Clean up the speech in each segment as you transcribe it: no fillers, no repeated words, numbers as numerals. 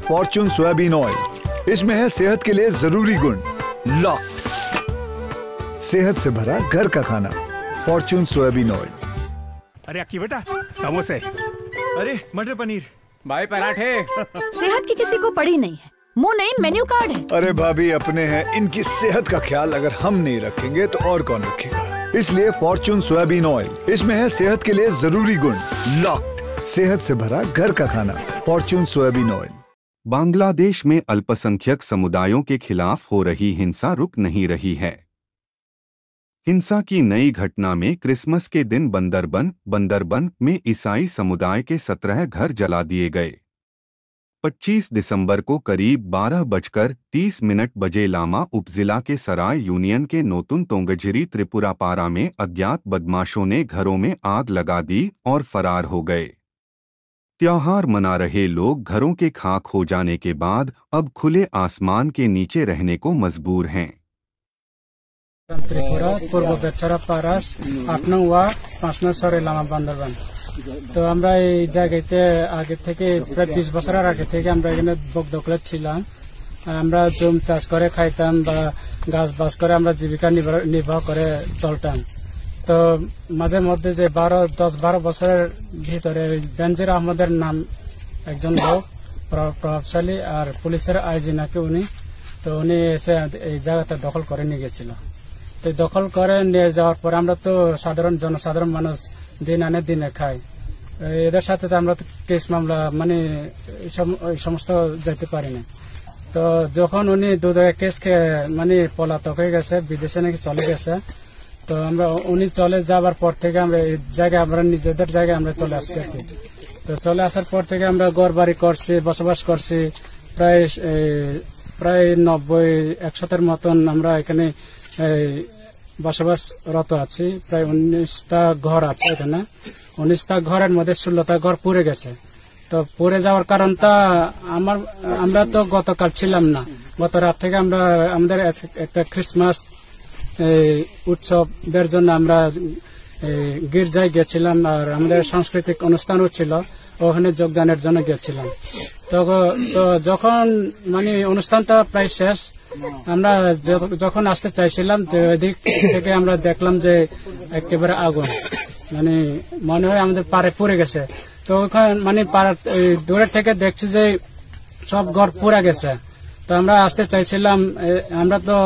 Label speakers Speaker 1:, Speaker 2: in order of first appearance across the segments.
Speaker 1: Fortune soybean oil. इसमें है सेहत के लिए जरूरी गुण। लॉक्ड, सेहत से भरा घर का खाना। Fortune soybean oil.
Speaker 2: अरे अक्की बेटा, समोसे।
Speaker 3: अरे मटर पनीर।
Speaker 2: भाई पराठे।
Speaker 4: सेहत की किसी को पड़ी नहीं है, मुंह नहीं मेन्यू कार्ड है।
Speaker 1: अरे भाभी अपने हैं, इनकी सेहत का ख्याल अगर हम नहीं रखेंगे तो और कौन रखेगा। इसलिए फॉर्च्यून सोयाबीन ऑयल, इसमें है सेहत के लिए जरूरी गुण। लॉक्ड, सेहत से भरा घर का खाना। Fortune soybean oil.
Speaker 5: बांग्लादेश में अल्पसंख्यक समुदायों के खिलाफ हो रही हिंसा रुक नहीं रही है। हिंसा की नई घटना में क्रिसमस के दिन बंदरबन में ईसाई समुदाय के 17 घर जला दिए गए। 25 दिसंबर को करीब 12:30 बजे लामा उपजिला के सराय यूनियन के नोतुन तोंगजिरी त्रिपुरापारा में अज्ञात बदमाशों ने घरों में आग लगा दी और फरार हो गए। त्योहार मना रहे लोग घरों के खाक हो जाने के बाद अब खुले आसमान के नीचे रहने को मजबूर हैं।
Speaker 6: त्रिपुरा पूर्व बेचारा पारास 8 नং ওয়ার্ড 5 নং সরে লামা বান্দরবান। তো আমরা এই জায়গাতে আগে থেকে প্রায় 20 বছরের আগে থেকে আমরা এখানে বকদখলে ছিলাম। আমরা জমি চাষ করে খাইতাম বা গাছ বাস করে আমরা জীবিকা নির্বাহ করে চলতাম। তো মাঝে মধ্যে যে 10-12 বছরের ভিতরে বেনজির আহমদের নাম একজন লোক প্রভাবশালী আর পুলিশের আইজি নাকি উনি, তো উনি এসে এই জায়গাটা দখল করে নিয়ে গেছিল। তো দখল করে নিয়ে যাওয়ার পর আমরা তো জনসাধারণ মানুষ দিন আনে দিনে খাই। এদের সাথে তো আমরা কেস মামলা মানে এই সমস্ত যেতে পারি না। তো যখন উনি কেস খেয়ে মানে পলাতক হয়ে গেছে, বিদেশে নাকি চলে গেছে, তো আমরা উনি চলে যাবার পর থেকে আমরা এই জায়গায় আমরা নিজেদের জায়গায় আমরা চলে আসছি আর কি। তো চলে আসার পর থেকে আমরা ঘর বাড়ি করছি, বসবাস করছি। প্রায় 90-100 মতন আমরা এখানে বসবাসরত আছি। প্রায় 19টা ঘর আছে এখানে। 19টা ঘরের মধ্যে 16টা ঘর পুড়ে গেছে। তো পুড়ে যাওয়ার কারণটা আমরা তো গতকাল ছিলাম না, গত রাত থেকে আমরা আমাদের একটা ক্রিসমাস উৎসবের জন্য আমরা গির্জায় গেছিলাম আর আমাদের সাংস্কৃতিক অনুষ্ঠানও ছিল, ওখানে যোগদানের জন্য গেছিলাম। তো যখন মানে অনুষ্ঠানটা প্রায় শেষ, আমরা যখন আসতে চাইছিলাম তো এদিক থেকে আমরা দেখলাম যে একেবারে আগুন, মানে মনে হয় আমাদের পাড়ে পুড়ে গেছে। তো ওখানে মানে দূরের থেকে দেখছি যে সব ঘর পুড়ে গেছে। তো আমরা আসতে চাইছিলাম, আমরা তো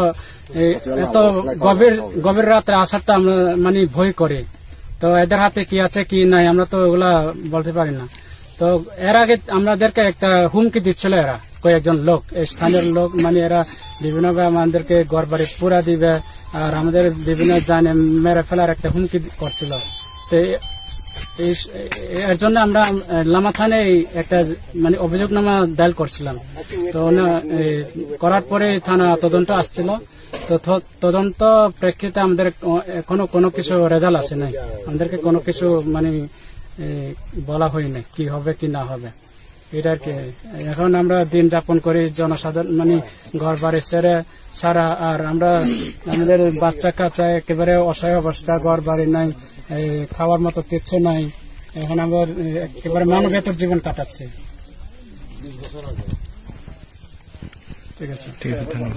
Speaker 6: এত গভীর রাত্রে আসারটা আমরা মানে ভয় করি। তো এদের হাতে কি আছে কি নাই আমরা তো ওগুলা বলতে পারি না। তো এর আগে আমাদেরকে একটা হুমকি দিচ্ছিল এরা, কয়েকজন লোক, স্থানীয় লোক, মানে এরা বিভিন্নভাবে আমাদেরকে ঘর বাড়ি পুরা দিবে আর আমাদের বিভিন্ন জানে মেরে ফেলার একটা হুমকি করছিল। তো এর জন্য আমরা লামা থানায় একটা মানে অভিযোগনামা দায়ের করছিলাম। তো করার পরে থানা তদন্ত আসছিল। তো তদন্ত প্রেক্ষিতে আমাদের এখনো কোনো কিছু রেজাল্ট আসে নাই, আমাদেরকে কোনো কিছু মানে বলা হয়নি কি হবে কি না হবে। এটা আর কি এখন আমরা দিন যাপন করি জনসাধারণ মানে ঘর বাড়ি ছেড়ে সারা। আর আমরা আমাদের বাচ্চা কাচ্চা একেবারে অসহায় অবস্থা, ঘর বাড়ি নাই, খাওয়ার মতো কিছু নাই। এখন আমরা একেবারে মানবেতর জীবন কাটাচ্ছি। ঠিক আছে, ধন্যবাদ।